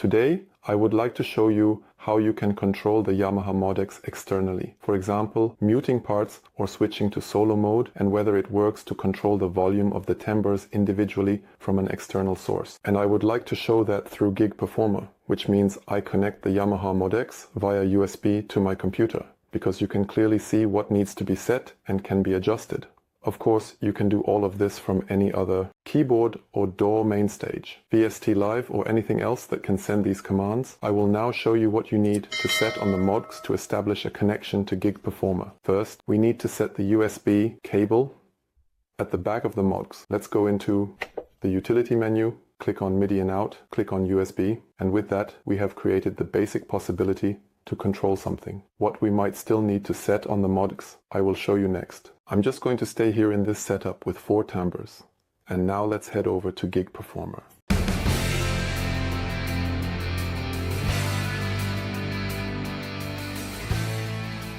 Today, I would like to show you how you can control the Yamaha Modx externally. For example, muting parts or switching to solo mode, and whether it works to control the volume of the timbres individually from an external source. And I would like to show that through Gig Performer, which means I connect the Yamaha Modx via USB to my computer, because you can clearly see what needs to be set and can be adjusted. Of course, you can do all of this from any other keyboard or DAW main stage, VST Live or anything else that can send these commands. I will now show you what you need to set on the Modx to establish a connection to Gig Performer. First, we need to set the USB cable at the back of the Modx. Let's go into the utility menu, click on MIDI and out, click on USB, and with that we have created the basic possibility to control something. What we might still need to set on the Modx, I will show you next. I'm just going to stay here in this setup with 4 timbres. And now let's head over to Gig Performer.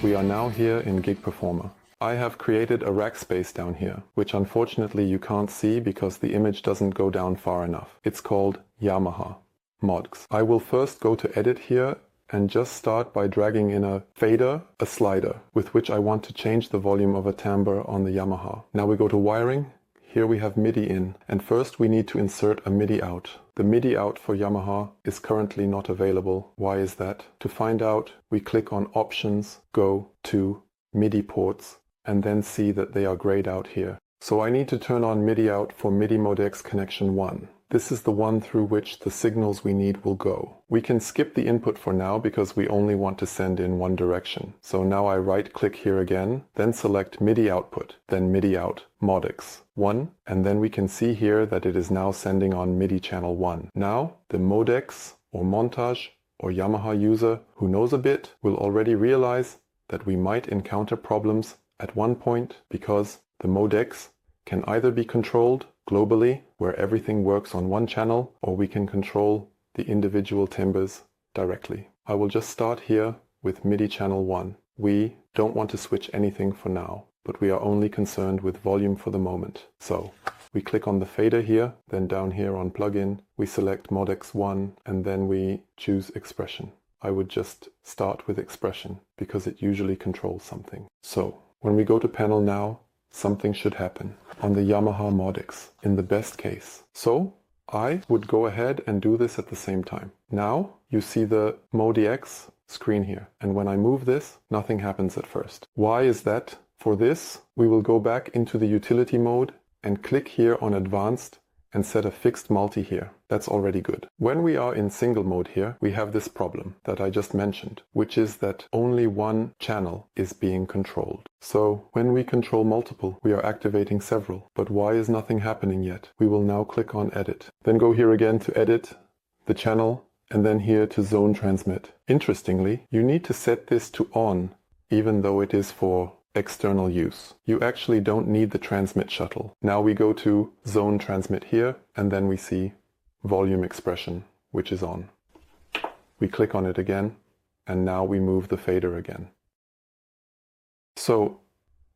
We are now here in Gig Performer. I have created a rack space down here, which unfortunately you can't see because the image doesn't go down far enough. It's called Yamaha Modx. I will first go to Edit here and just start by dragging in a fader, a slider, with which I want to change the volume of a timbre on the Yamaha. Now we go to wiring. Here we have MIDI in, and first we need to insert a MIDI out. The MIDI out for Yamaha is currently not available. Why is that? To find out, we click on Options, go to MIDI ports, and then see that they are grayed out here. So I need to turn on MIDI out for MIDI Modx connection 1. This is the one through which the signals we need will go. We can skip the input for now because we only want to send in one direction. So now I right-click here again, then select MIDI output, then MIDI out, Modx 1, and then we can see here that it is now sending on MIDI channel 1. Now, the Modx or Montage or Yamaha user who knows a bit will already realize that we might encounter problems at one point because the Modx can either be controlled globally, where everything works on one channel, or we can control the individual timbres directly. I will just start here with MIDI channel 1. We don't want to switch anything for now, but we are only concerned with volume for the moment. So we click on the fader here, then down here on plugin, we select Modx 1, and then we choose expression. I would just start with expression because it usually controls something. So when we go to panel now, something should happen on the Yamaha Modx in the best case. So I would go ahead and do this at the same time. Now you see the Modx screen here, and when I move this, nothing happens at first. Why is that? For this, we will go back into the utility mode and click here on Advanced and set a fixed multi here. That's already good. When we are in single mode here, we have this problem that I just mentioned, which is that only one channel is being controlled. So when we control multiple, we are activating several. But why is nothing happening yet? We will now click on Edit. Then go here again to edit the channel, and then here to zone transmit. Interestingly, you need to set this to on, even though it is for external use. You actually don't need the transmit shuttle. Now we go to zone transmit here, and then we see volume expression, which is on. We click on it again, and now we move the fader again. So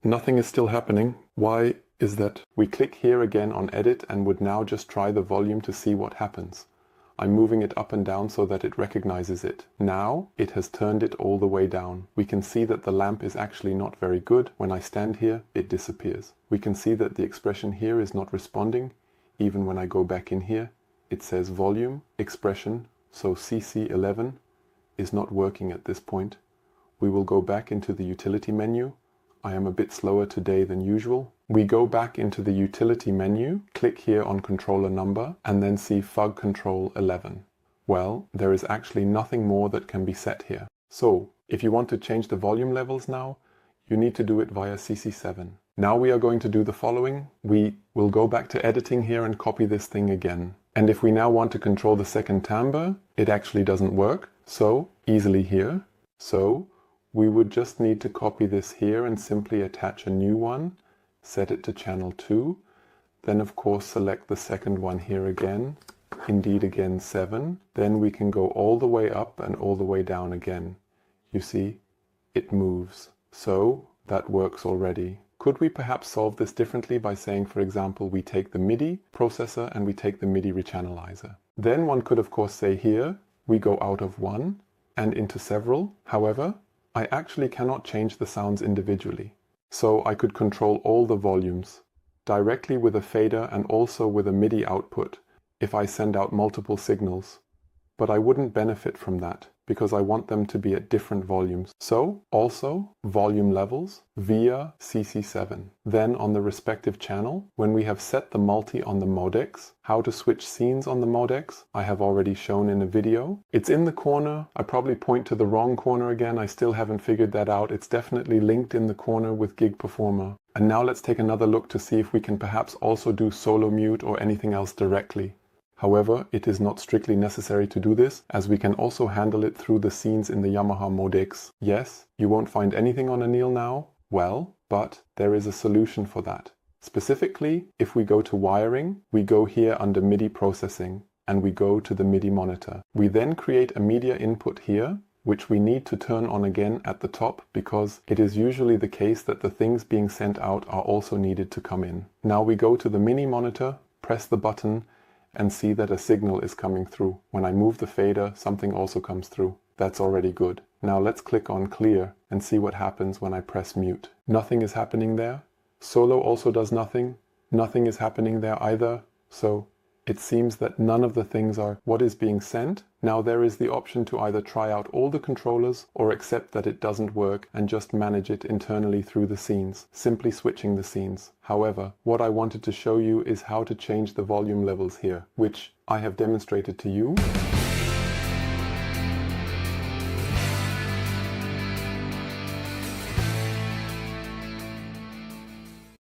nothing is still happening. Why is that? We click here again on edit and would now just try the volume to see what happens. I'm moving it up and down so that it recognizes it. Now it has turned it all the way down. We can see that the lamp is actually not very good. When I stand here, it disappears. We can see that the expression here is not responding. Even when I go back in here, it says volume, expression, so CC11 is not working at this point. We will go back into the utility menu. I am a bit slower today than usual. We go back into the utility menu, click here on controller number, and then see FUG control 11. Well, there is actually nothing more that can be set here. So, if you want to change the volume levels now, you need to do it via CC7. Now we are going to do the following. We will go back to editing here and copy this thing again. And if we now want to control the second timbre, it actually doesn't work so easily here. So we would just need to copy this here and simply attach a new one, set it to channel 2, then of course select the second one here again, indeed again 7, then we can go all the way up and all the way down again. You see, it moves. So that works already. Could we perhaps solve this differently by saying, for example, we take the MIDI processor and we take the MIDI rechannelizer? Then one could of course say here, we go out of one and into several. However, I actually cannot change the sounds individually. So I could control all the volumes directly with a fader and also with a MIDI output if I send out multiple signals. But I wouldn't benefit from that because I want them to be at different volumes. So also volume levels via CC7. Then on the respective channel, when we have set the multi on the Modx, how to switch scenes on the Modx, I have already shown in a video. It's in the corner. I probably point to the wrong corner again. I still haven't figured that out. It's definitely linked in the corner with Gig Performer. And now let's take another look to see if we can perhaps also do solo mute or anything else directly. However, it is not strictly necessary to do this, as we can also handle it through the scenes in the Yamaha Modx. Yes, you won't find anything on Anil now? Well, but there is a solution for that. Specifically, if we go to wiring, we go here under MIDI processing, and we go to the MIDI monitor. We then create a media input here, which we need to turn on again at the top because it is usually the case that the things being sent out are also needed to come in. Now we go to the MIDI monitor, press the button, and see that a signal is coming through. When I move the fader, something also comes through. That's already good. Now let's click on clear and see what happens when I press mute. Nothing is happening there. Solo also does nothing. Nothing is happening there either. So it seems that none of the things are what is being sent. Now there is the option to either try out all the controllers or accept that it doesn't work and just manage it internally through the scenes, simply switching the scenes. However, what I wanted to show you is how to change the volume levels here, which I have demonstrated to you.